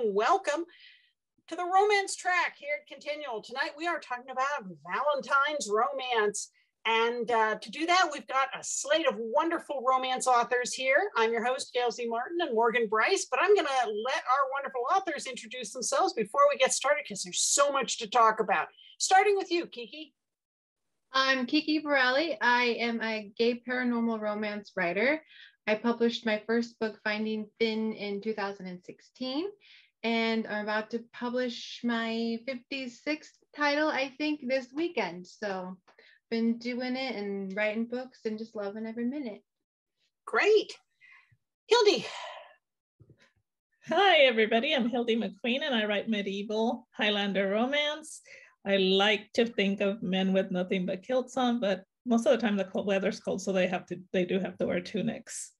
and welcome to the romance track here at Continual. Tonight we are talking about Valentine's romance. And to do that, we've got a slate of wonderful romance authors here. I'm your host, Gail Z Martin and Morgan Brice, but I'm going to let our wonderful authors introduce themselves before we get started because there's so much to talk about. Starting with you, Kiki. I'm Kiki Burrelli. I am a gay paranormal romance writer. I published my first book, Finding Finn, in 2016, and I'm about to publish my 56th title, I think, this weekend. So been doing it and writing books and just loving every minute. Great. Hildie. Hi, everybody. I'm Hildie McQueen, and I write medieval Highlander romance. I like to think of men with nothing but kilts on, but most of the time the cold weather's cold, so they do have to wear tunics.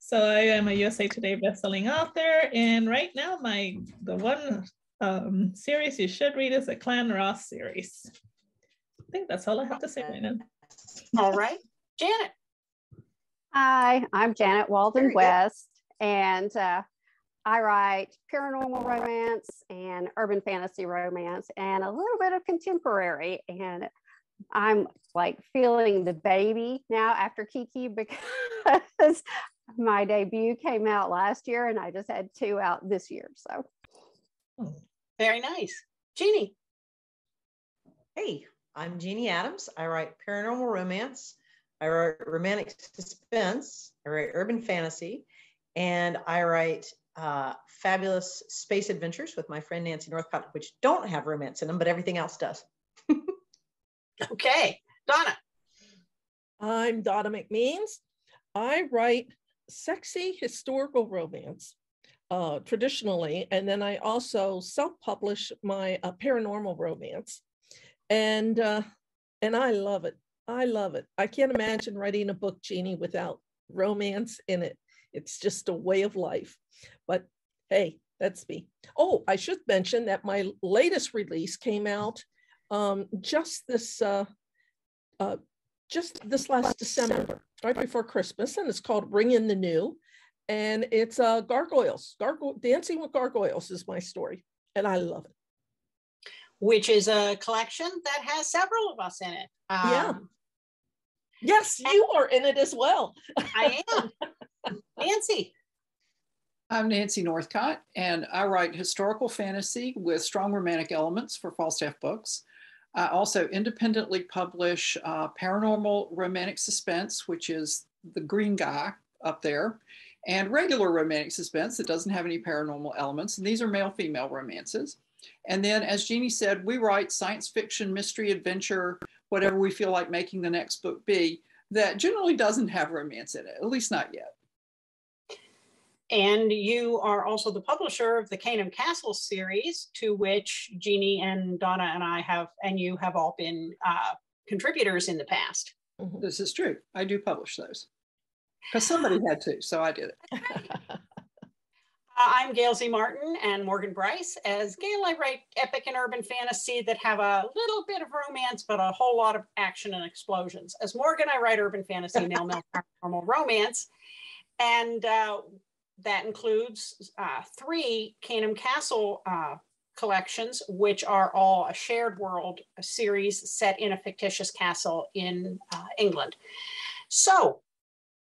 So I am a USA Today bestselling author, and right now the one series you should read is the Clan Ross series. I think that's all I have to say right now. All right, Janet. Hi, I'm Janet Walden West, and I write paranormal romance and urban fantasy romance and a little bit of contemporary. And I'm like feeling the baby now after Kiki because my debut came out last year and I just had 2 out this year. So very nice. Jeannie. Hey, I'm Jeanne Adams. I write paranormal romance. I write romantic suspense. I write urban fantasy, and I write fabulous space adventures with my friend Nancy Northcott, which don't have romance in them, but everything else does. Okay, Donna. I'm Donna MacMeans. I write sexy historical romance traditionally, and then I also self-publish my paranormal romance, and I love it. I love it. I can't imagine writing a book, Jeannie, without romance in it. It's just a way of life. But hey, that's me. Oh, I should mention that my latest release came out just this last December, right before Christmas, and it's called Ring in the New, and it's gargoyles. Dancing with Gargoyles is my story, and I love it. Which is a collection that has several of us in it. Yeah. Yes, you are in it as well. I am. Nancy. I'm Nancy Northcott, and I write historical fantasy with strong romantic elements for Falstaff Books. I also independently publish paranormal romantic suspense, which is the green guy up there, and regular romantic suspense that doesn't have any paranormal elements. And these are male-female romances. And then, as Jeannie said, we write science fiction, mystery, adventure, whatever we feel like making the next book be, that generally doesn't have romance in it, at least not yet. And you are also the publisher of the Canaan Castle series, to which Jeannie and Donna and you have all been contributors in the past. This is true. I do publish those because somebody had to, so I did it. I'm Gail Z Martin and Morgan Brice. As Gail, I write epic and urban fantasy that have a little bit of romance, but a whole lot of action and explosions. As Morgan, I write urban fantasy, male paranormal romance. And that includes 3 Canaan Castle collections, which are all a shared world, a series set in a fictitious castle in England. So,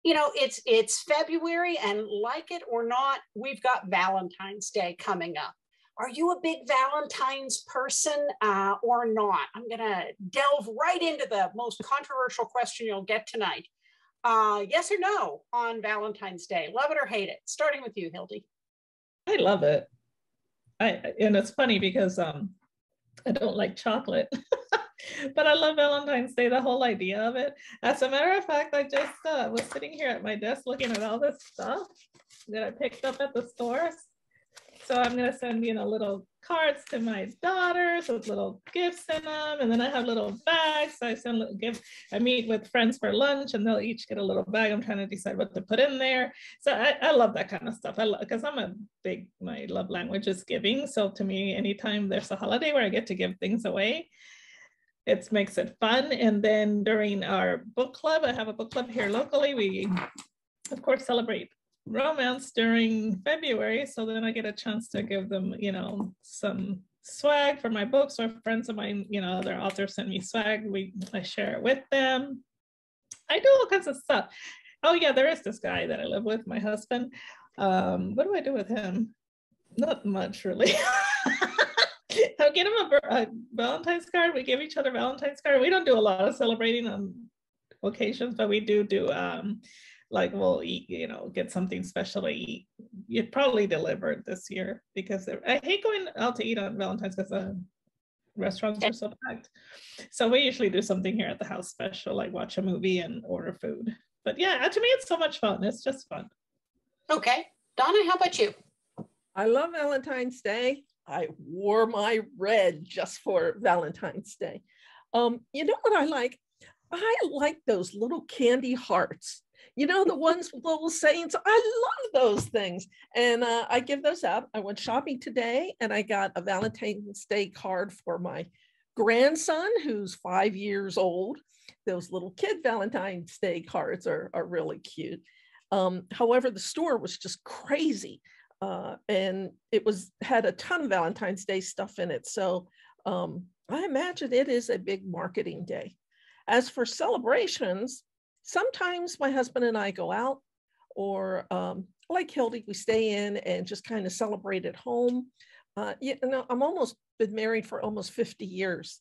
you know, it's February, and like it or not, we've got Valentine's Day coming up. Are you a big Valentine's person or not? I'm gonna delve right into the most controversial question you'll get tonight. Yes or no on Valentine's Day? Love it or hate it? Starting with you, Hildie. I love it. And it's funny because I don't like chocolate, but I love Valentine's Day, the whole idea of it. As a matter of fact, I just was sitting here at my desk looking at all this stuff that I picked up at the stores. So I'm going to send, little cards to my daughters with little gifts in them. And then I have little bags. So I send little gifts. I meet with friends for lunch and they'll each get a little bag. I'm trying to decide what to put in there. So I love that kind of stuff. Because my love language is giving. So to me, anytime there's a holiday where I get to give things away, it makes it fun. And then during our book club, I have a book club here locally. We, of course, celebrate romance during February. So then I get a chance to give them, you know, some swag for my books, or friends of mine, you know, other authors send me swag. I share it with them. I do all kinds of stuff. Oh yeah, there is this guy that I live with, my husband. What do I do with him? Not much, really. I'll get him a Valentine's card. We give each other Valentine's card. We don't do a lot of celebrating on occasions, but we do like we'll eat, you know, get something special to eat. You'd probably delivered this year because I hate going out to eat on Valentine's because restaurants are so packed. So we usually do something here at the house special, like watch a movie and order food. But yeah, to me, it's so much fun. It's just fun. Okay. Donna, how about you? I love Valentine's Day. I wore my red just for Valentine's Day. You know what I like? I like those little candy hearts. You know, the ones with little sayings. I love those things. And I give those out. I went shopping today and I got a Valentine's Day card for my grandson, who's 5 years old. Those little kid Valentine's Day cards are really cute. However, the store was just crazy. And it had a ton of Valentine's Day stuff in it. So I imagine it is a big marketing day. As for celebrations, sometimes my husband and I go out, or like Hildie, we stay in and just kind of celebrate at home. You know, I'm almost been married for almost 50 years,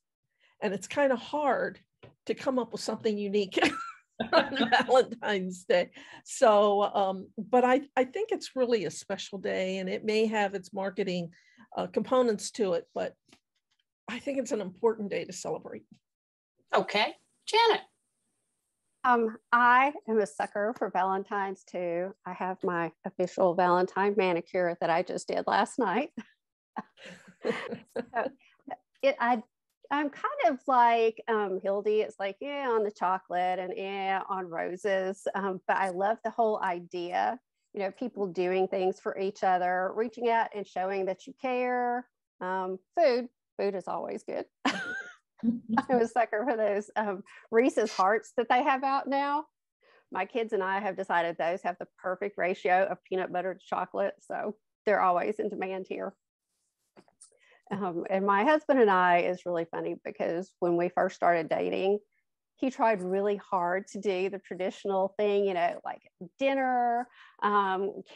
and it's kind of hard to come up with something unique on Valentine's Day. So, but I think it's really a special day, and it may have its marketing components to it, but I think it's an important day to celebrate. Okay, Janet. I am a sucker for Valentine's too. I have my official Valentine manicure that I just did last night. I'm kind of like Hildie. It's like, yeah, on the chocolate and yeah, on roses. But I love the whole idea, you know, people doing things for each other, reaching out and showing that you care. Food is always good. I'm a sucker for those Reese's Hearts that they have out now. My kids and I have decided those have the perfect ratio of peanut butter to chocolate. So they're always in demand here. And my husband and I is really funny because when we first started dating, he tried really hard to do the traditional thing, you know, like dinner,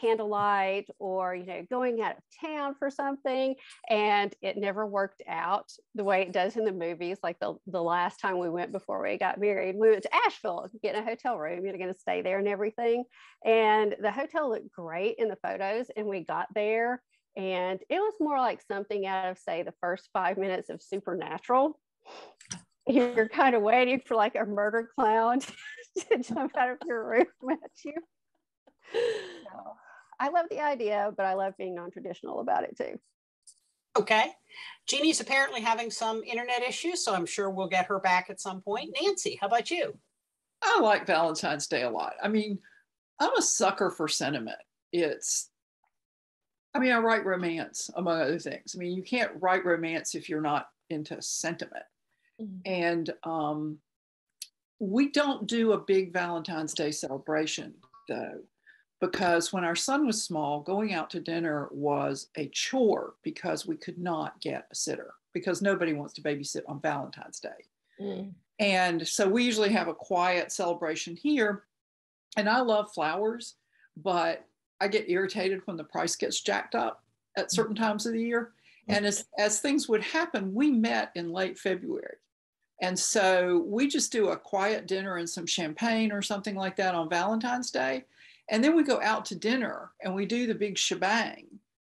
candlelight, or, you know, going out of town for something. And it never worked out the way it does in the movies. Like the last time we went before we got married, we went to Asheville, get in a hotel room, you're going to stay there and everything. And the hotel looked great in the photos. And we got there and it was more like something out of, say, the first 5 minutes of Supernatural. You're kind of waiting for like a murder clown to jump out of your room at you. So, I love the idea, but I love being non-traditional about it too. Okay. Jeannie's apparently having some internet issues, so I'm sure we'll get her back at some point. Nancy, how about you? I like Valentine's Day a lot. I mean, I'm a sucker for sentiment. I write romance, among other things. I mean, you can't write romance if you're not into sentiment. And we don't do a big Valentine's Day celebration, though, because when our son was small, going out to dinner was a chore because we could not get a sitter because nobody wants to babysit on Valentine's Day. And so we usually have a quiet celebration here. And I love flowers, but I get irritated when the price gets jacked up at certain times of the year. And as things would happen, we met in late February. And so we just do a quiet dinner and some champagne or something like that on Valentine's Day. And then we go out to dinner and we do the big shebang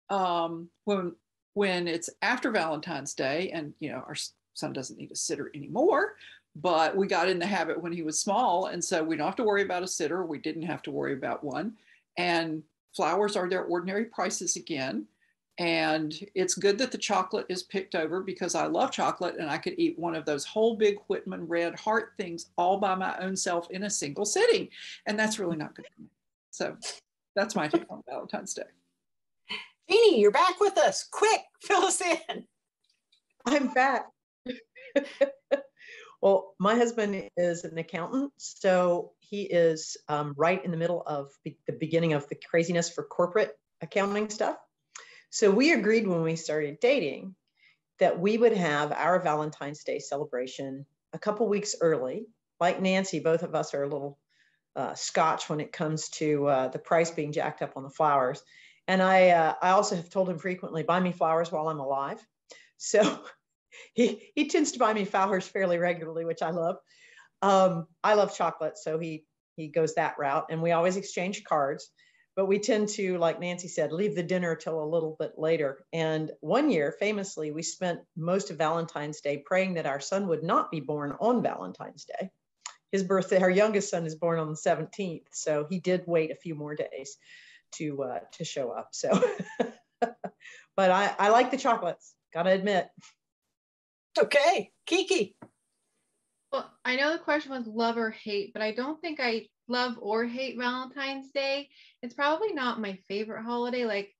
when it's after Valentine's Day. And, you know, our son doesn't need a sitter anymore, but we got in the habit when he was small. And so we don't have to worry about a sitter. We didn't have to worry about one. And flowers are their ordinary prices again. And it's good that the chocolate is picked over because I love chocolate and I could eat one of those whole big Whitman red heart things all by my own self in a single sitting. And that's really not good for me. So that's my take on Valentine's Day. Jeannie, you're back with us. Quick, fill us in. I'm back. Well, my husband is an accountant, so he is right in the middle of the beginning of the craziness for corporate accounting stuff. So we agreed when we started dating that we would have our Valentine's Day celebration a couple weeks early. Like Nancy, both of us are a little Scotch when it comes to the price being jacked up on the flowers. And I also have told him frequently, buy me flowers while I'm alive. So he tends to buy me flowers fairly regularly, which I love. I love chocolate, so he goes that route, and we always exchange cards. But we tend to, like Nancy said, leave the dinner till a little bit later. And one year, famously, we spent most of Valentine's Day praying that our son would not be born on Valentine's Day. His birthday, our youngest son, is born on the 17th, so he did wait a few more days to show up. So, but I like the chocolates, gotta admit. Okay, Kiki. Well, I know the question was love or hate, but I don't think I love or hate Valentine's Day. It's probably not my favorite holiday. Like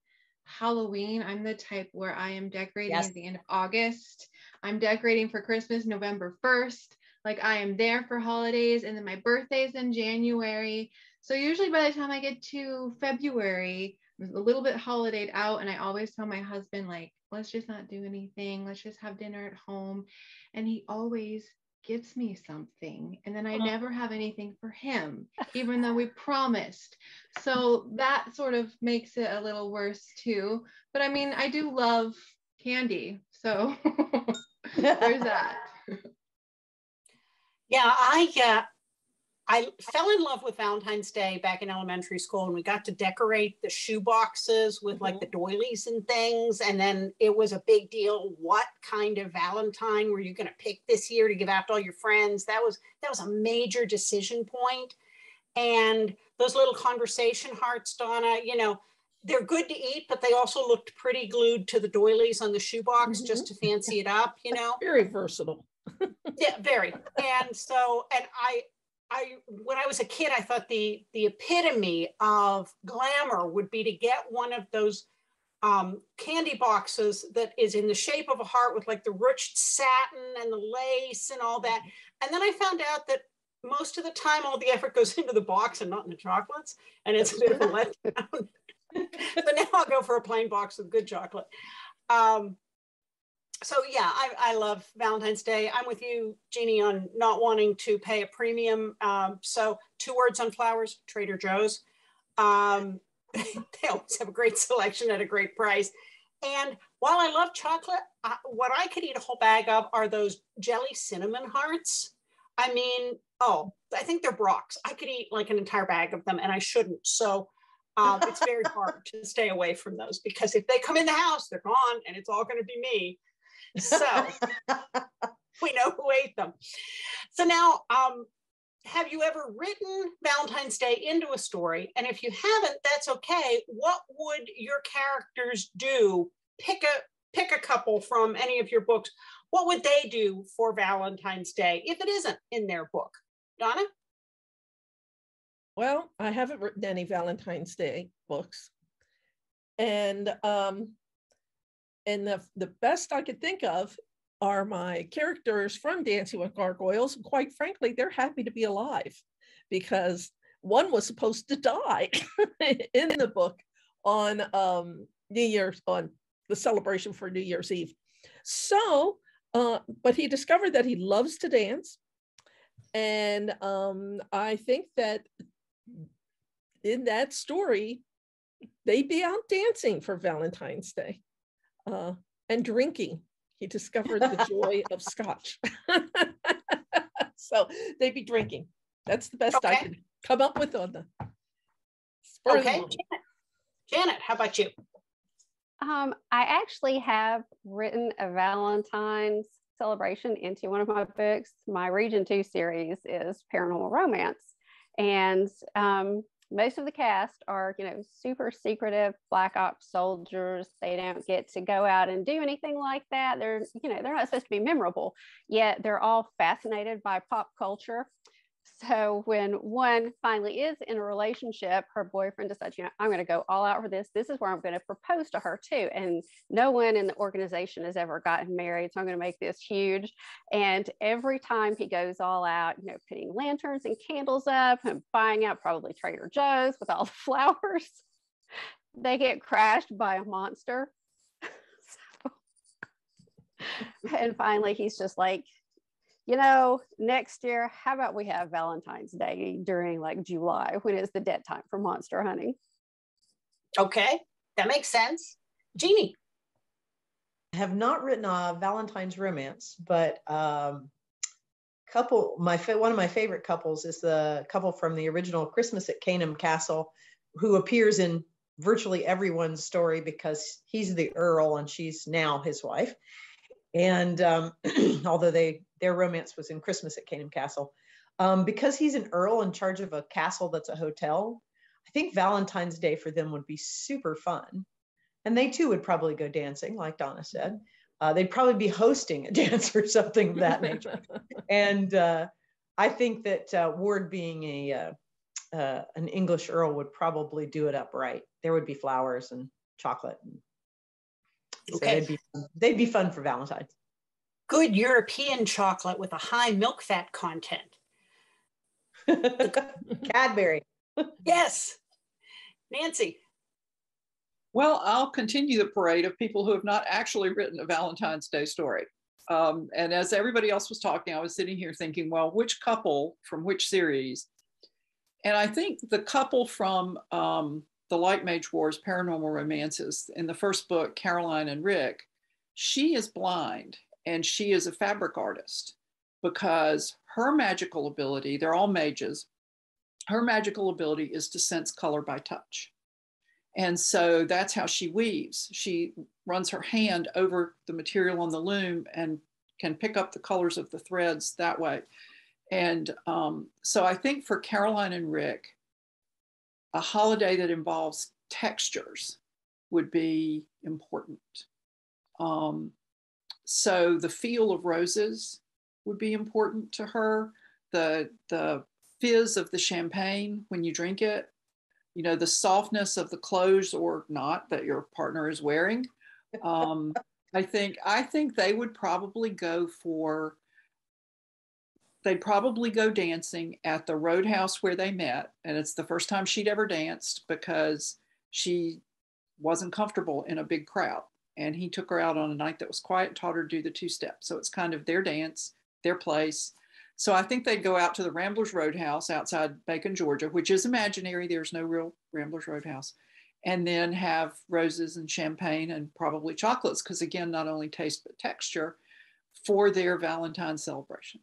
Halloween, I'm the type where I am decorating at the end of August. I'm decorating for Christmas November 1st. Like I am there for holidays, and then my birthday's in January. So usually by the time I get to February, I'm a little bit holidayed out, and I always tell my husband, like, let's just not do anything. Let's just have dinner at home. And he always gives me something, and then I never have anything for him, even though we promised. So that sort of makes it a little worse too. But I mean, I do love candy, so there's that. Yeah, I fell in love with Valentine's Day back in elementary school, and we got to decorate the shoe boxes with like the doilies and things. And then it was a big deal. What kind of Valentine were you going to pick this year to give out to all your friends? That was a major decision point. And those little conversation hearts, Donna, you know, they're good to eat, but they also looked pretty glued to the doilies on the shoebox just to fancy it up, you know? Very versatile. Yeah, very. And so, and I when I was a kid, I thought the epitome of glamour would be to get one of those candy boxes that is in the shape of a heart with like the ruched satin and the lace and all that. And then I found out that most of the time, all the effort goes into the box and not in the chocolates. And it's a bit of a letdown. So now I'll go for a plain box of good chocolate. So yeah, I love Valentine's Day. I'm with you, Jeannie, on not wanting to pay a premium. So 2 words on flowers, Trader Joe's. They always have a great selection at a great price. And while I love chocolate, what I could eat a whole bag of are those jelly cinnamon hearts. I mean, I think they're Brock's. I could eat like an entire bag of them, and I shouldn't. So it's very hard to stay away from those, because if they come in the house, they're gone, and it's all going to be me. So we know who ate them. So now, have you ever written Valentine's Day into a story? And if you haven't, that's okay. What would your characters do? Pick a couple from any of your books. What would they do for Valentine's Day if it isn't in their book? Donna? Well, I haven't written any Valentine's Day books. And the best I could think of are my characters from Dancing with Gargoyles. And quite frankly, they're happy to be alive, because one was supposed to die in the book on New Year's, on the celebration for New Year's Eve. So, but he discovered that he loves to dance. And I think that in that story, they'd be out dancing for Valentine's Day. And drinking. He discovered the joy of Scotch. So they'd be drinking. That's the best I can come up with on the spur of the moment. Janet, how about you? I actually have written a Valentine's celebration into one of my books. My Region 2 series is paranormal romance. And most of the cast are, super secretive Black Ops soldiers. They don't get to go out and do anything like that. They're not supposed to be memorable, yet they're all fascinated by pop culture. So when one finally is in a relationship, her boyfriend decides, I'm going to go all out for this. This is where I'm going to propose to her too. And no one in the organization has ever gotten married. So I'm going to make this huge. And every time he goes all out, putting lanterns and candles up and buying out probably Trader Joe's with all the flowers, they get crashed by a monster. And finally, he's just like, next year, how about we have Valentine's Day during like July, when it's the dead time for monster hunting? Okay, that makes sense. Jeannie. I have not written a Valentine's romance, but one of my favorite couples is the couple from the original Christmas at Canaan Castle, who appears in virtually everyone's story because he's the Earl and she's now his wife. And although their romance was in Christmas at Canaan Castle, because he's an Earl in charge of a castle that's a hotel, I think Valentine's Day for them would be super fun. And they too would probably go dancing, like Donna said. They'd probably be hosting a dance or something of that nature. And I think that Ward, being an English Earl, would probably do it up right. There would be flowers and chocolate. So okay. they'd be fun for Valentine's. Good European chocolate with a high milk fat content. Cadbury. Yes. Nancy. Well, I'll continue the parade of people who have not actually written a Valentine's Day story. And as everybody else was talking, I was sitting here thinking, well, which couple from which series? And I think the couple from the Light Mage Wars Paranormal Romances, in the first book, Caroline and Rick, she is blind and she is a fabric artist, because her magical ability, they're all mages, her magical ability is to sense color by touch. And so that's how she weaves. She runs her hand over the material on the loom and can pick up the colors of the threads that way. And so I think for Caroline and Rick, a holiday that involves textures would be important. So the feel of roses would be important to her. The fizz of the champagne when you drink it, the softness of the clothes or not that your partner is wearing. I think they would probably they'd probably go dancing at the Roadhouse where they met. And it's the first time she'd ever danced because she wasn't comfortable in a big crowd. And he took her out on a night that was quiet and taught her to do the two-step. So it's kind of their dance, their place. So I think they'd go out to the Ramblers Roadhouse outside Macon, Georgia, which is imaginary. There's no real Ramblers Roadhouse. And then have roses and champagne and probably chocolates, because again, not only taste but texture, for their Valentine's celebration.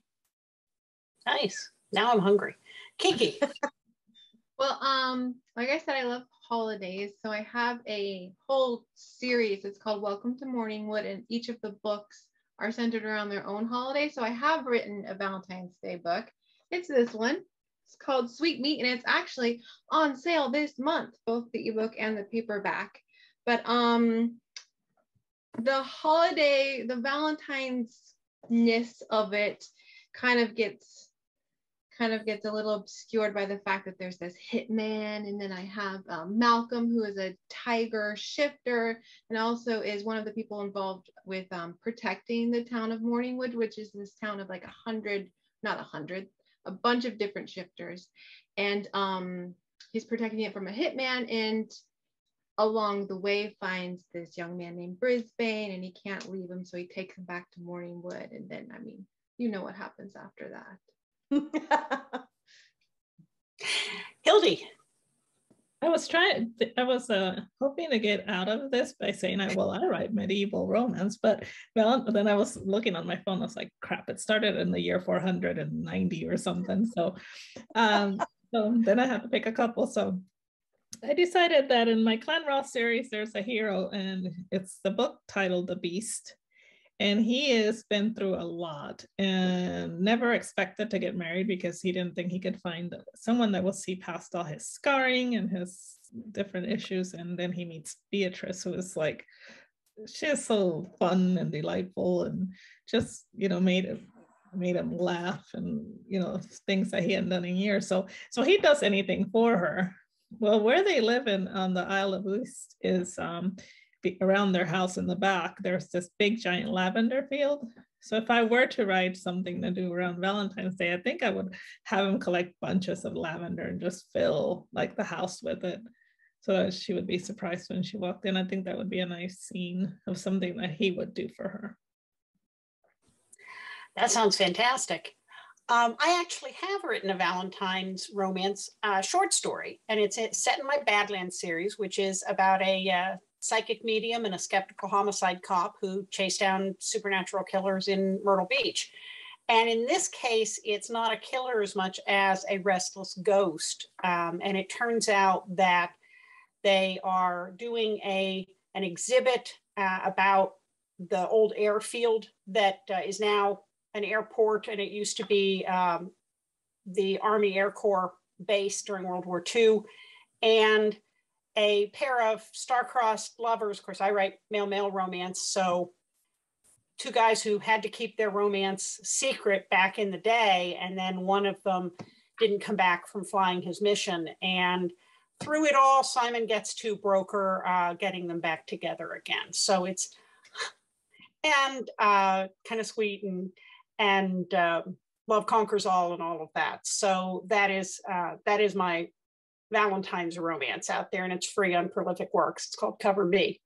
Nice. Now I'm hungry. Kiki. Well, like I said, I love holidays. So I have a whole series. It's called Welcome to Morningwood, and each of the books are centered around their own holiday. So I have written a Valentine's Day book. It's this one. It's called Sweet Meat, and it's actually on sale this month, both the ebook and the paperback. But the holiday, the Valentine's-ness of it kind of gets a little obscured by the fact that there's this hitman, and then I have Malcolm, who is a tiger shifter and also is one of the people involved with protecting the town of Morningwood, which is this town of like a bunch of different shifters, and he's protecting it from a hitman, and along the way finds this young man named Brisbane, and he can't leave him, so he takes him back to Morningwood, and then you know what happens after that. Hildy. I was hoping to get out of this by saying, I write medieval romance, but then I was looking on my phone. I was like, crap, it started in the year 490 or something. So, so then I had to pick a couple. So I decided that in my Clan Ross series, there's a hero, and it's the book titled The Beast. And he has been through a lot and never expected to get married because he didn't think he could find someone that will see past all his scarring and his different issues. And then he meets Beatrice, who is like, she's so fun and delightful and just, made made him laugh, and things that he hadn't done in years. So he does anything for her. Well, where they live in on the Isle of Uist is around their house in the back. There's this big giant lavender field. So if I were to write something to do around Valentine's Day, I think I would have him collect bunches of lavender and just fill like the house with it, so that she would be surprised when she walked in. I think that would be a nice scene of something that he would do for her. That sounds fantastic. I actually have written a Valentine's romance short story, and it's set in my Badlands series, which is about a psychic medium and a skeptical homicide cop who chase down supernatural killers in Myrtle Beach. And in this case, it's not a killer as much as a restless ghost. And it turns out that they are doing an exhibit about the old airfield that is now an airport, and it used to be the Army Air Corps base during World War II. And a pair of star-crossed lovers, of course, I write male-male romance, so two guys who had to keep their romance secret back in the day, and then one of them didn't come back from flying his mission. And through it all, Simon gets to broker getting them back together again. So it's kind of sweet, and love conquers all and all of that. So that is my Valentine's romance out there, and it's free on Prolific Works. It's called Cover Me.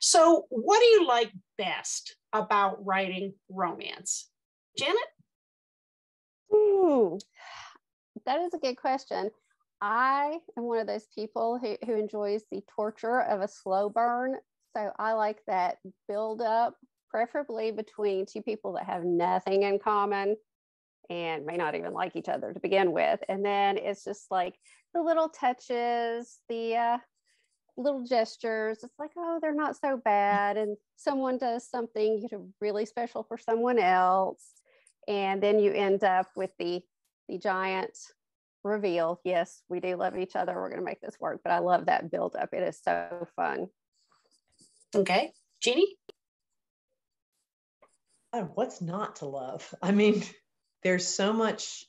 So what do you like best about writing romance? Janet? That is a good question. I am one of those people who enjoys the torture of a slow burn. So I like that build up, preferably between two people that have nothing in common and may not even like each other to begin with. And then it's just like the little touches, the little gestures. It's like, oh, they're not so bad. And someone does something really special for someone else. And then you end up with the giant reveal. Yes, we do love each other. We're going to make this work. But I love that build up. It is so fun. Okay. Jeannie? What's not to love? I mean, there's so much,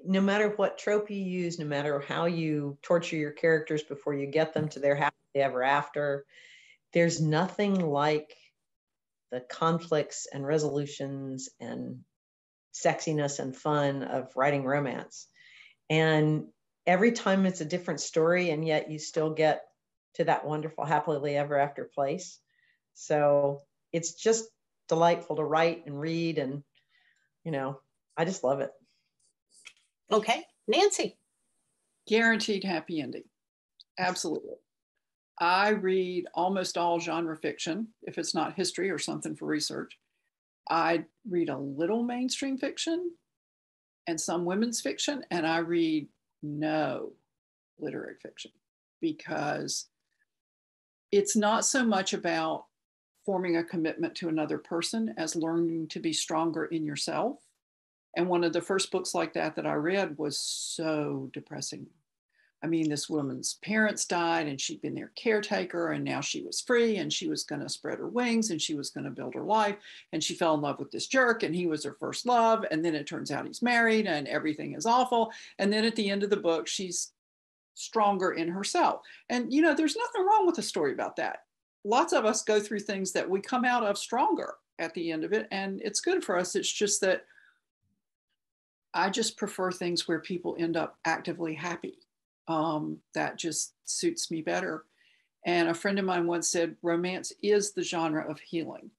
no matter what trope you use, no matter how you torture your characters before you get them to their happily ever after, there's nothing like the conflicts and resolutions and sexiness and fun of writing romance. And every time it's a different story, and yet you still get to that wonderful happily ever after place. So it's just delightful to write and read, and I just love it. Okay. Nancy? Guaranteed happy ending. Absolutely. I read almost all genre fiction, if it's not history or something for research. I read a little mainstream fiction and some women's fiction, and I read no literary fiction, because it's not so much about forming a commitment to another person as learning to be stronger in yourself. And one of the first books like that I read was so depressing. I mean, this woman's parents died and she'd been their caretaker, and now she was free and she was going to spread her wings and she was going to build her life. And she fell in love with this jerk, and he was her first love. And then it turns out he's married and everything is awful. And then at the end of the book, she's stronger in herself. And, there's nothing wrong with a story about that. Lots of us go through things that we come out of stronger at the end of it, and it's good for us. It's just that I just prefer things where people end up actively happy. That just suits me better. And a friend of mine once said, romance is the genre of healing,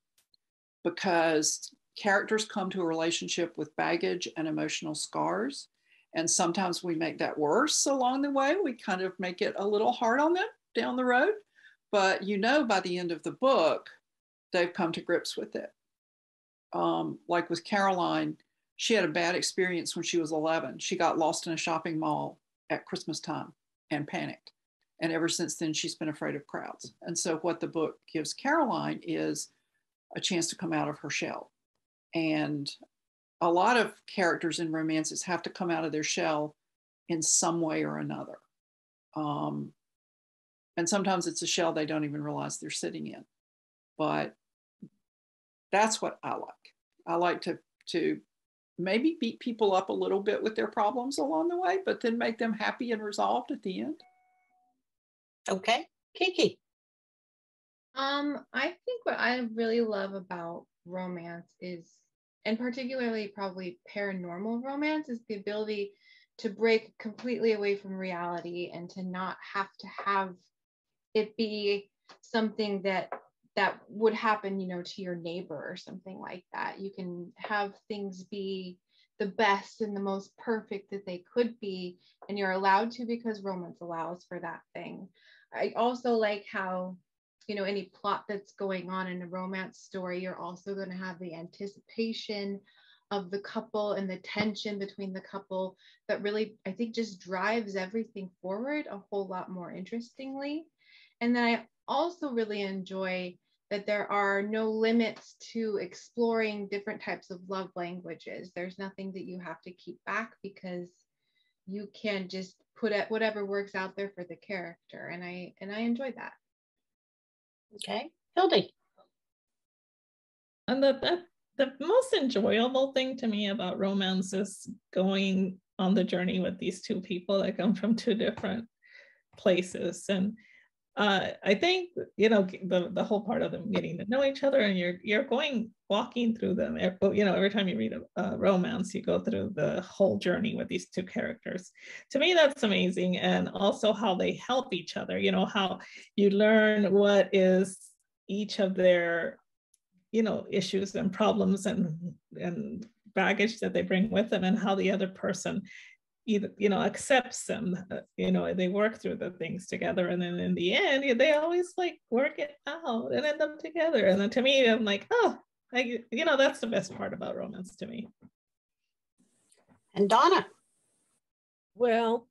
because characters come to a relationship with baggage and emotional scars. And sometimes we make that worse along the way. We kind of make it a little hard on them down the road. But by the end of the book, they've come to grips with it. Like with Caroline, she had a bad experience when she was 11. She got lost in a shopping mall at Christmas time and panicked. And ever since then, she's been afraid of crowds. And so what the book gives Caroline is a chance to come out of her shell. And a lot of characters in romances have to come out of their shell in some way or another. And sometimes it's a shell they don't even realize they're sitting in. But that's what I like. I like to maybe beat people up a little bit with their problems along the way, but then make them happy and resolved at the end. Okay, Kiki. I think what I really love about romance is, and particularly probably paranormal romance, is the ability to break completely away from reality and to not have it be something that would happen, to your neighbor or something like that. You can have things be the best and the most perfect that they could be, and you're allowed to because romance allows for that thing. I also like how, any plot that's going on in a romance story, you're also going to have the anticipation of the couple and the tension between the couple that really, I think, just drives everything forward a whole lot more interestingly. And then I also really enjoy that there are no limits to exploring different types of love languages. There's nothing that you have to keep back because you can just put it whatever works out there for the character. And I enjoy that. Okay, Hildie. And the most enjoyable thing to me about romance is going on the journey with these two people that come from two different places. And I think, the whole part of them getting to know each other, and you're walking through them. Every time you read a romance, you go through the whole journey with these two characters. To me, that's amazing. And also how they help each other, how you learn what is each of their, issues and problems and baggage that they bring with them, and how the other person either, accepts them, they work through the things together. And then in the end, they always work it out and end up together. And then to me, I'm like, oh, that's the best part about romance to me. And Donna. Well,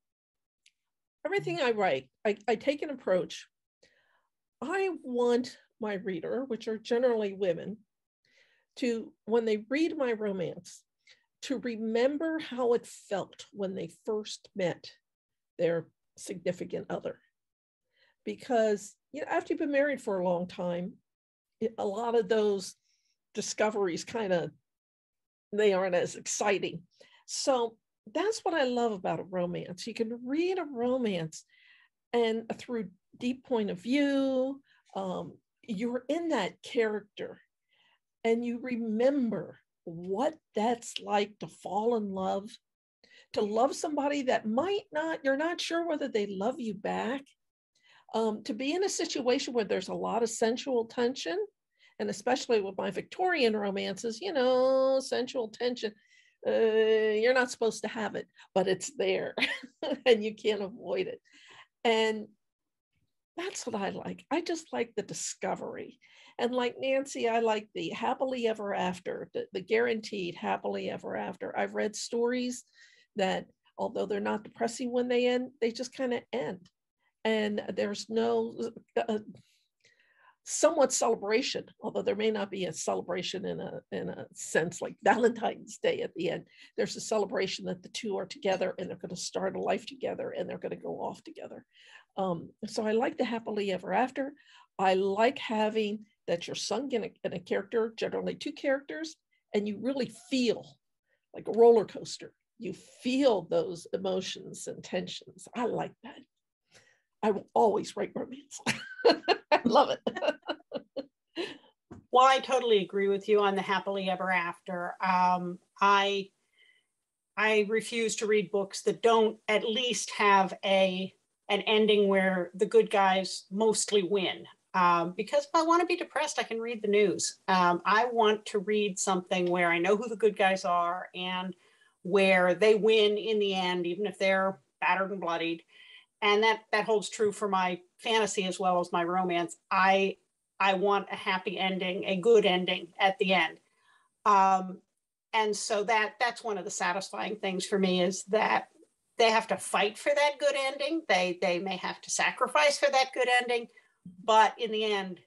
everything I write, I take an approach. I want my reader, which are generally women, to, when they read my romance, to remember how it felt when they first met their significant other. Because, after you've been married for a long time, a lot of those discoveries they aren't as exciting. So that's what I love about a romance. You can read a romance and through deep point of view, you're in that character and you remember what that's like to fall in love, to love somebody that you're not sure whether they love you back, to be in a situation where there's a lot of sensual tension, and especially with my Victorian romances, sensual tension, you're not supposed to have it, but it's there and you can't avoid it. And that's what I like. I just like the discovery. And like Nancy, I like the happily ever after, the guaranteed happily ever after. I've read stories that, although they're not depressing when they end, they just kind of end. And there's no somewhat celebration, although there may not be a celebration in a sense like Valentine's Day at the end. There's a celebration that the two are together and they're going to start a life together and they're going to go off together. So I like the happily ever after. I like having that you're sunk in a character, generally two characters, and you really feel like a roller coaster. You feel those emotions and tensions. I like that. I will always write romance. I love it. Well, I totally agree with you on the happily ever after. I refuse to read books that don't at least have an ending where the good guys mostly win. Because if I want to be depressed, I can read the news. I want to read something where I know who the good guys are and where they win in the end, even if they're battered and bloodied. And that holds true for my fantasy as well as my romance. I want a happy ending, a good ending at the end. And so that's one of the satisfying things for me, is that they have to fight for that good ending. They may have to sacrifice for that good ending, but in the end,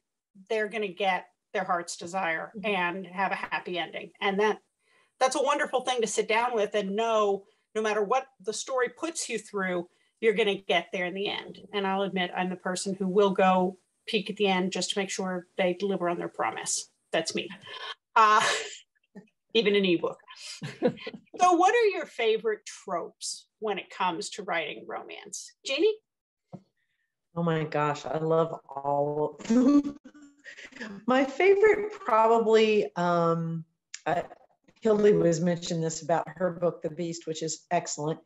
they're going to get their heart's desire and have a happy ending. And that's a wonderful thing to sit down with and know, no matter what the story puts you through, you're going to get there in the end. And I'll admit, I'm the person who will go peek at the end just to make sure they deliver on their promise. That's me. even an ebook. So what are your favorite tropes when it comes to writing romance? Jeannie? Oh my gosh, I love all of them. My favorite probably, Hildie was mentioning this about her book, The Beast, which is excellent,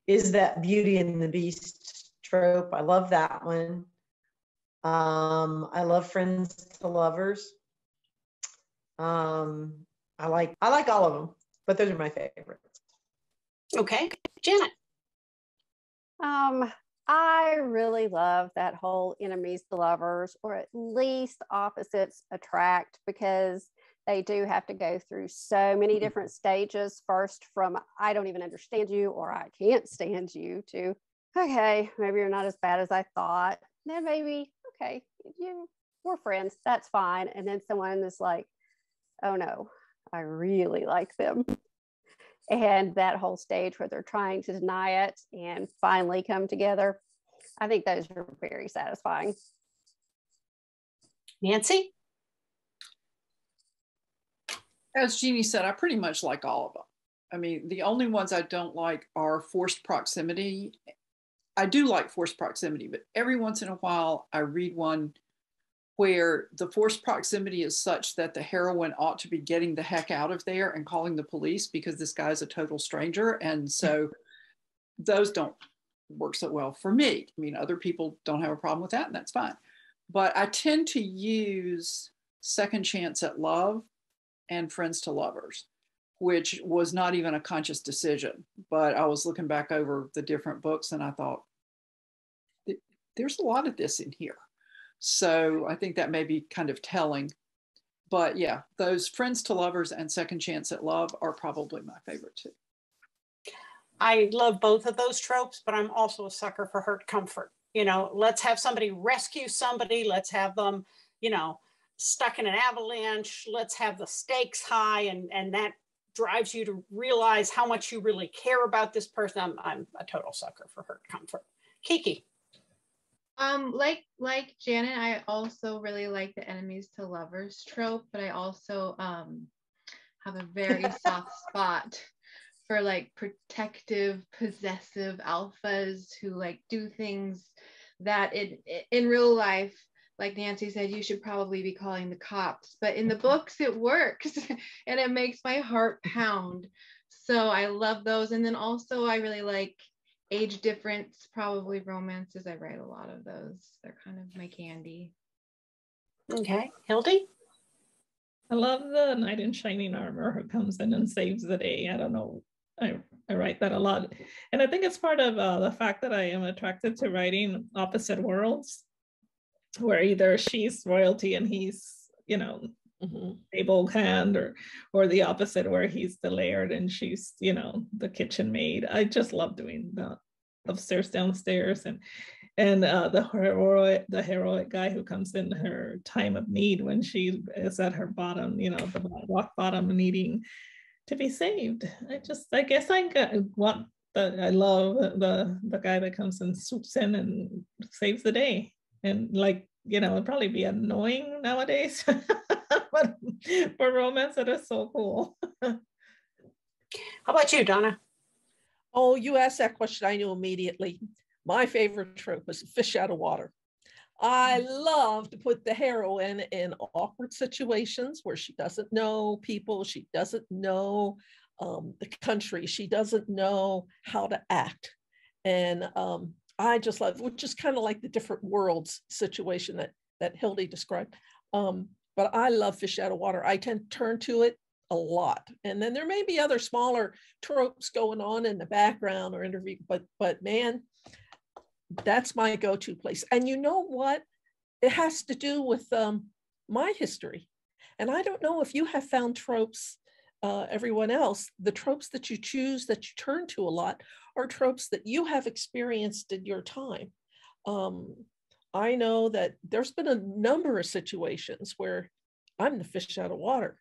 is that Beauty and the Beast trope. I love that one. I love Friends to Lovers. I like all of them, but those are my favorites. Okay, Janet. I really love that whole enemies to lovers, or at least opposites attract, because they do have to go through so many different stages. First, from I don't even understand you, or I can't stand you, to okay, maybe you're not as bad as I thought. Then maybe, okay, we're friends, that's fine. And then someone is like, oh no, I really like them. And that whole stage where they're trying to deny it and finally come together. I think those are very satisfying. Nancy? As Jeannie said, I pretty much like all of them. I mean, the only ones I don't like are forced proximity. I do like forced proximity, but every once in a while I read one where the forced proximity is such that the heroine ought to be getting the heck out of there and calling the police because this guy's a total stranger. And so those don't work so well for me. I mean, other people don't have a problem with that, and that's fine. But I tend to use Second Chance at Love and Friends to Lovers, which was not even a conscious decision. But I was looking back over the different books and I thought, there's a lot of this in here. So I think that may be kind of telling. But yeah, those Friends to Lovers and Second Chance at Love are probably my favorite too. I love both of those tropes, but I'm also a sucker for hurt comfort. You know, let's have somebody rescue somebody. Let's have them, you know, stuck in an avalanche. Let's have the stakes high, and that drives you to realize how much you really care about this person. I'm a total sucker for hurt comfort. Kiki? Like Janet, I also really like the enemies to lovers trope, but I also have a very soft spot for like protective, possessive alphas who like do things that in real life, like Nancy said, you should probably be calling the cops, but in the books it works and it makes my heart pound. So I love those. And then also I really like age difference, probably romances. I write a lot of those. They're kind of my candy. Okay, Hildie? I love the knight in shining armor who comes in and saves the day. I don't know. I write that a lot. And I think it's part of the fact that I am attracted to writing opposite worlds, where either she's royalty and he's, you know, able hand, or the opposite where he's the laird and she's, you know, the kitchen maid. I just love doing the upstairs, downstairs, and the heroic guy who comes in her time of need when she is at her bottom, you know, the rock bottom, needing to be saved. I guess I love the guy that comes and swoops in and saves the day. And like, you know, it'd probably be annoying nowadays, but for romance, it is so cool. How about you, Donna? Oh, you asked that question, I knew immediately. My favorite trope is fish out of water. I love to put the heroine in awkward situations where she doesn't know people, she doesn't know the country, she doesn't know how to act. And I just love, which is kind of like the different worlds situation that Hildie described. But I love fish out of water. I tend to turn to it a lot. And then there may be other smaller tropes going on in the background or interview, but man, that's my go-to place. And you know what? It has to do with my history. And I don't know if you have found tropes, everyone else, the tropes that you choose, that you turn to a lot, are tropes that you have experienced in your time. I know that there's been a number of situations where I'm the fish out of water.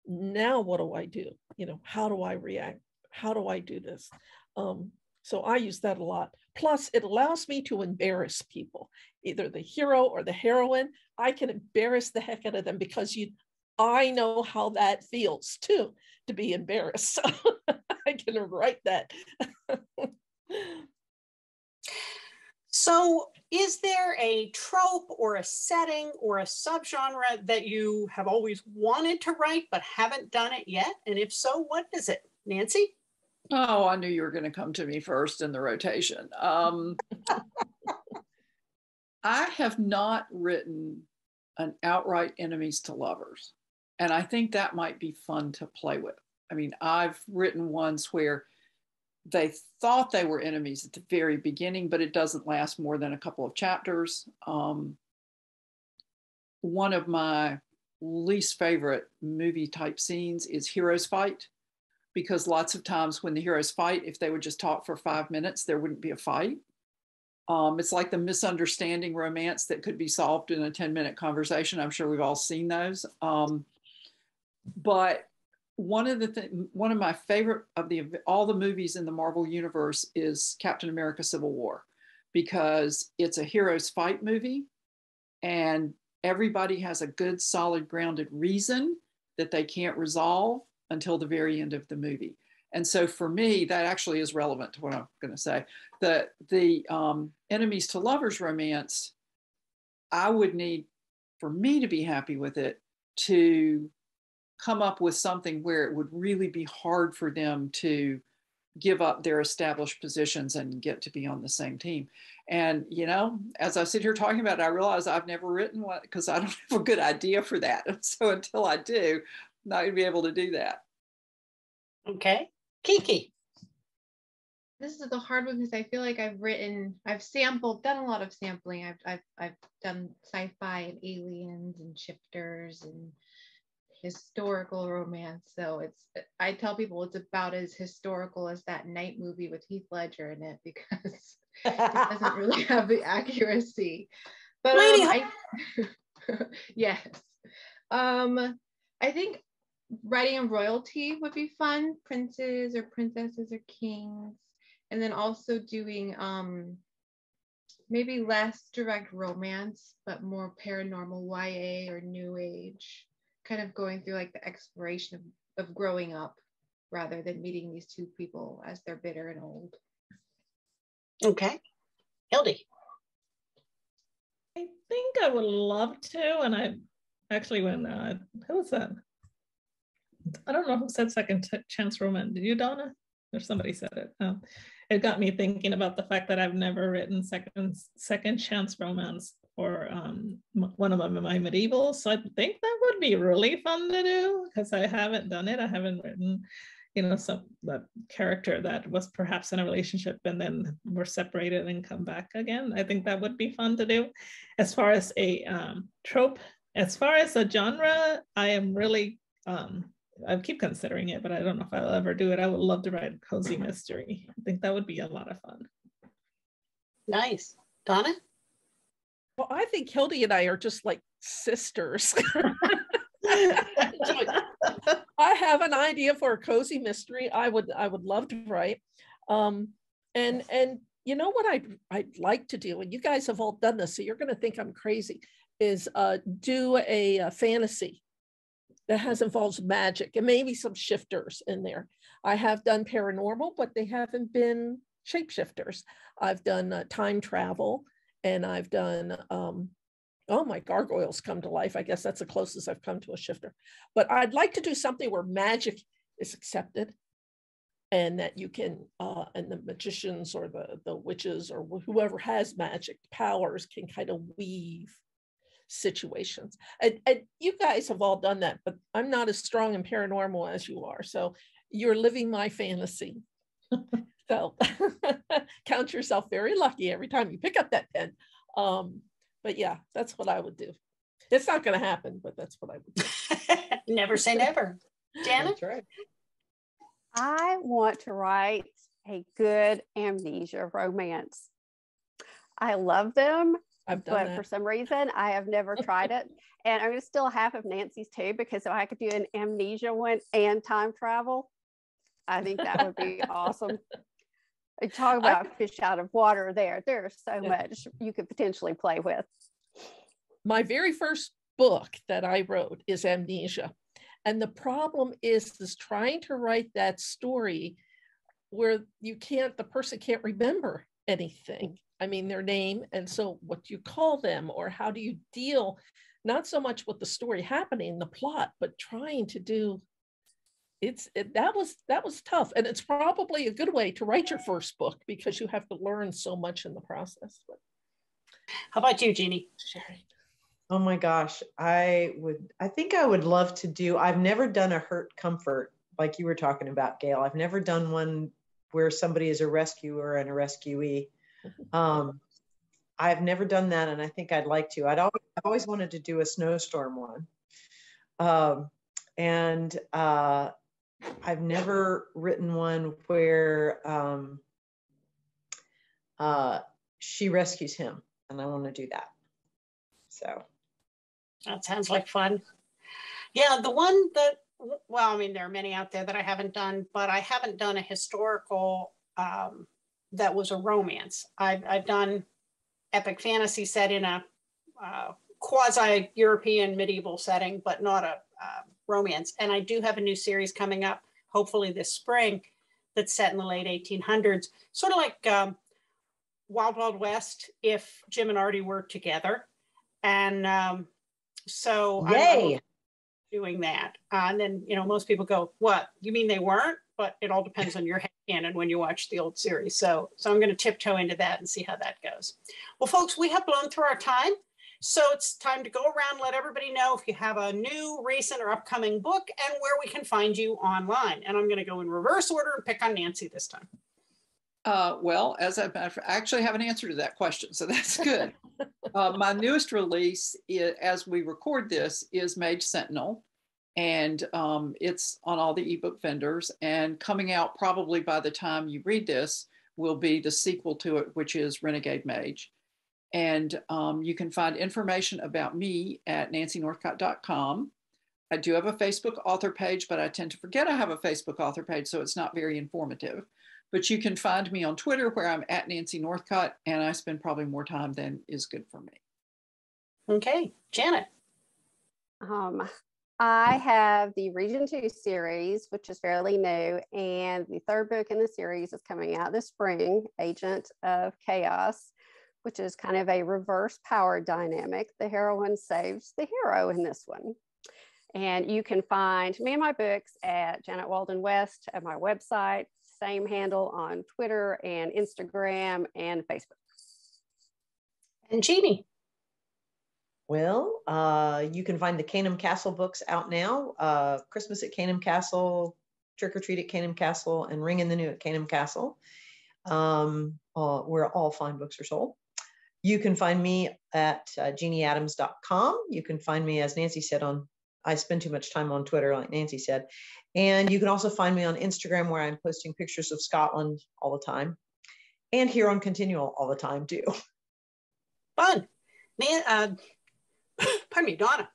Now what do I do? You know, how do I react? How do I do this? So I use that a lot. Plus, it allows me to embarrass people, either the hero or the heroine. I can embarrass the heck out of them because I know how that feels too, to be embarrassed. So I can write that. So is there a trope or a setting or a subgenre that you have always wanted to write but haven't done it yet? And if so, what is it? Nancy? Oh, I knew you were going to come to me first in the rotation. I have not written an outright enemies to lovers. And I think that might be fun to play with. I mean, I've written ones where they thought they were enemies at the very beginning, but it doesn't last more than a couple of chapters. One of my least favorite movie type scenes is heroes fight, because lots of times when the heroes fight, if they would just talk for 5 minutes, there wouldn't be a fight. It's like the misunderstanding romance that could be solved in a 10-minute conversation. I'm sure we've all seen those. But one of my favorite of all the movies in the Marvel universe is Captain America: Civil War, because it's a heroes fight movie and everybody has a good, solid, grounded reason that they can't resolve until the very end of the movie. And so for me, that actually is relevant to what I'm going to say. The enemies to lovers romance, I would need, for me to be happy with it, to come up with something where it would really be hard for them to give up their established positions and get to be on the same team. And, you know, as I sit here talking about it, I realize I've never written one because I don't have a good idea for that. And so until I do, I'm not going to be able to do that. Okay. Kiki. This is the hard one because I feel like I've done a lot of sampling. I've done sci-fi and aliens and shifters and historical romance. So I tell people it's about as historical as that Night movie with Heath Ledger in it, because it doesn't really have the accuracy. But yes. I think writing a royalty would be fun, princes or princesses or kings, and then also doing maybe less direct romance, but more paranormal YA or new age, kind of going through like the exploration of growing up rather than meeting these two people as they're bitter and old. Okay. Hildie. I think I would love to, and I actually who was that? I don't know who said second chance romance. Did you, Donna? Or somebody said it. It got me thinking about the fact that I've never written second chance romance for one of my medievals. So I think that would be really fun to do, because I haven't done it. I haven't written, that character that was perhaps in a relationship and then were separated and come back again. I think that would be fun to do. As far as a trope, as far as a genre, I am really I keep considering it, but I don't know if I'll ever do it. I would love to write a cozy mystery. I think that would be a lot of fun. Nice. Donna? Well, I think Hildie and I are just like sisters. I have an idea for a cozy mystery I would love to write. And you know what I'd like to do, and you guys have all done this, so you're going to think I'm crazy, is do a fantasy that involves magic and maybe some shifters in there. I have done paranormal, but they haven't been shapeshifters. I've done time travel, and I've done, my gargoyles come to life. I guess that's the closest I've come to a shifter. But I'd like to do something where magic is accepted, and that you can, and the magicians or the witches or whoever has magic powers can kind of weave situations. And you guys have all done that, but I'm not as strong in paranormal as you are. So you're living my fantasy. So count yourself very lucky every time you pick up that pen. But yeah, that's what I would do. It's not going to happen, but that's what I would do. Never say never. Janet? That's right. I want to write a good amnesia romance. I love them, I've done but that. for some reason I have never tried it. And I'm going to steal half of Nancy's too, because if I could do an amnesia one and time travel, I think that would be awesome. Talk about fish out of water there. There's so much you could potentially play with. My very first book that I wrote is Amnesia. And the problem is trying to write that story where the person can't remember anything. I mean, their name. And so what do you call them, or how do you deal, not so much with the story happening, the plot, but trying to do, that was tough. And it's probably a good way to write your first book because you have to learn so much in the process. But how about you, Jeannie? Sherry. Oh my gosh, I think I would love to do, I've never done a hurt comfort like you were talking about, Gail. I've never done one where somebody is a rescuer and a rescuee. I've never done that, and I think I'd like to. I've always wanted to do a snowstorm one. I've never written one where she rescues him, and I want to do that. So that sounds like fun. Yeah, the one that, well, I mean, there are many out there that I haven't done, but I haven't done a historical that was a romance. I've done epic fantasy set in a quasi-European medieval setting, but not a romance. And I do have a new series coming up, hopefully this spring, that's set in the late 1800s, sort of like Wild Wild West if Jim and Artie were together. And so yay. I'm doing that. And then, you know, most people go, what, you mean they weren't? But it all depends on your headcanon when you watch the old series. So I'm going to tiptoe into that and see how that goes. Well, folks, we have blown through our time. So it's time to go around, let everybody know if you have a new, recent, or upcoming book and where we can find you online. And I'm going to go in reverse order and pick on Nancy this time. Well, as I actually have an answer to that question, so that's good. My newest release, as we record this, is Mage Sentinel. And it's on all the ebook vendors, and coming out probably by the time you read this will be the sequel to it, which is Renegade Mage. And you can find information about me at nancynorthcott.com. I do have a Facebook author page, but I tend to forget I have a Facebook author page, so it's not very informative. But you can find me on Twitter, where I'm at Nancy Northcott, and I spend probably more time than is good for me. Okay, Janet. I have the Region 2 series, which is fairly new, and the third book in the series is coming out this spring, Agent of Chaos, which is kind of a reverse power dynamic. The heroine saves the hero in this one. And you can find me and my books at Janet Walden West at my website, same handle on Twitter and Instagram and Facebook. And Jeannie. Well, you can find the Canham Castle books out now. Christmas at Canham Castle, Trick or Treat at Canham Castle, and Ring in the New at Canham Castle, where all fine books are sold. You can find me at jeanneadams.com. You can find me, as Nancy said, I spend too much time on Twitter, like Nancy said. And you can also find me on Instagram, where I'm posting pictures of Scotland all the time, and here on Continual all the time too. Fun. Pardon me, Donna.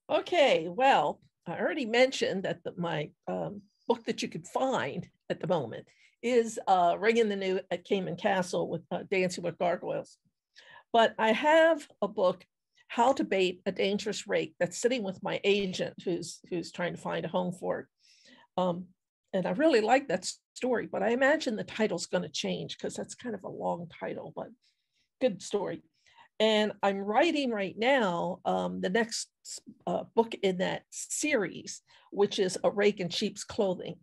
Okay, well, I already mentioned that my book that you can find at the moment is Ring in the New at Cayman Castle with Dancing with Gargoyles. But I have a book, How to Bait a Dangerous Rake, that's sitting with my agent who's trying to find a home for it. And I really like that story, but I imagine the title's going to change because that's kind of a long title, but good story. And I'm writing right now the next book in that series, which is A Rake in Sheep's Clothing.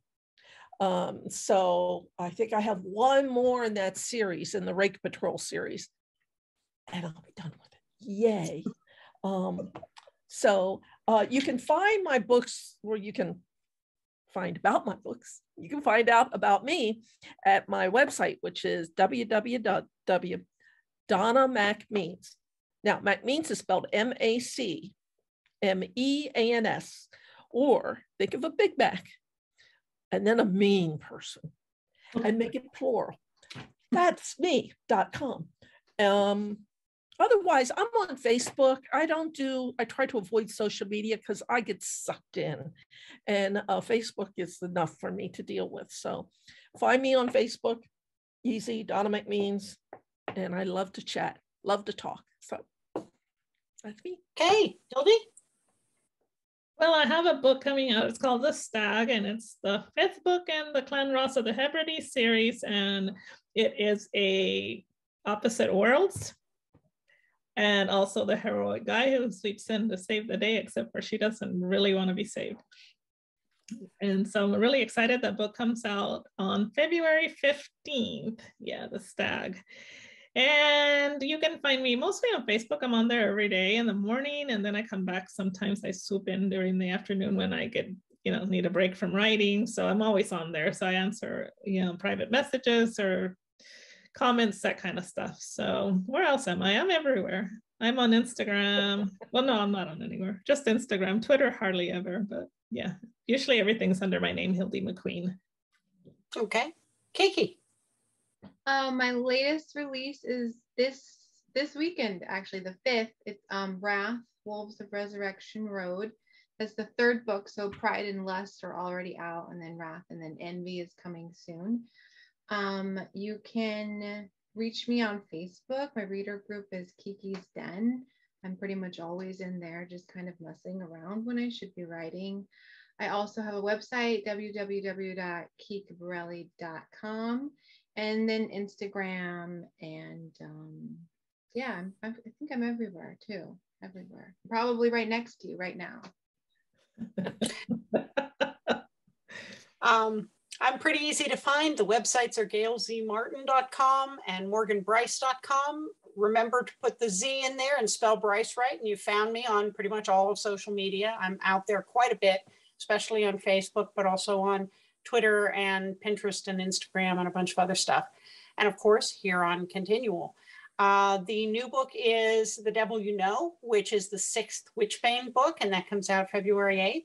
So I think I have one more in that series, in the Rake Patrol series, and I'll be done with it. Yay. So you can find my books, where you can find about my books. You can find out about me at my website, which is Donna MacMeans. Now, MacMeans is spelled M-A-C-M-E-A-N-S, or think of a Big Mac and then a mean person and make it plural. That's me.com. Otherwise, I'm on Facebook. I try to avoid social media because I get sucked in, and Facebook is enough for me to deal with. So find me on Facebook, easy, Donna MacMeans, and I love to chat, love to talk. So Okay, Hildie? Well, I have a book coming out. It's called The Stag, and it's the 5th book in the Clan Ross of the Hebrides series, and it is a opposite worlds. And also the heroic guy who sweeps in to save the day, except for she doesn't really want to be saved. And so I'm really excited. That book comes out on February 15th. Yeah, The Stag. And you can find me mostly on Facebook. I'm on there every day in the morning, and then I come back. Sometimes I swoop in during the afternoon when I get, need a break from writing. So I'm always on there. So I answer, private messages or comments, that kind of stuff. So where else am I? I'm everywhere. I'm on Instagram. Well, no, I'm not on anywhere. Just Instagram. Twitter, hardly ever. But yeah, usually everything's under my name, Hildie McQueen. Okay. Kiki? My latest release is this weekend, actually, the 5th. It's Wrath, Wolves of Resurrection Road. That's the 3rd book. So Pride and Lust are already out, and then Wrath, and then Envy is coming soon. You can reach me on Facebook. My reader group is Kiki's Den. I'm pretty much always in there, just kind of messing around when I should be writing. I also have a website, www.kikiburrelli.com, and then Instagram, and yeah, I think I'm everywhere too. Everywhere. Probably right next to you right now. I'm pretty easy to find. The websites are gailzmartin.com and morganbrice.com. Remember to put the Z in there and spell Brice right, and you found me on pretty much all of social media. I'm out there quite a bit, especially on Facebook, but also on Twitter and Pinterest and Instagram and a bunch of other stuff. And of course, here on Continual. The new book is The Devil You Know, which is the 6th Witchbane book, and that comes out February 8th.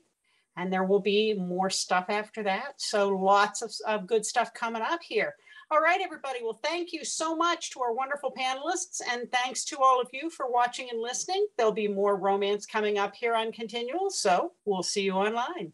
And there will be more stuff after that. So lots of good stuff coming up here. All right, everybody. Well, thank you so much to our wonderful panelists. And thanks to all of you for watching and listening. There'll be more romance coming up here on Continual. So we'll see you online.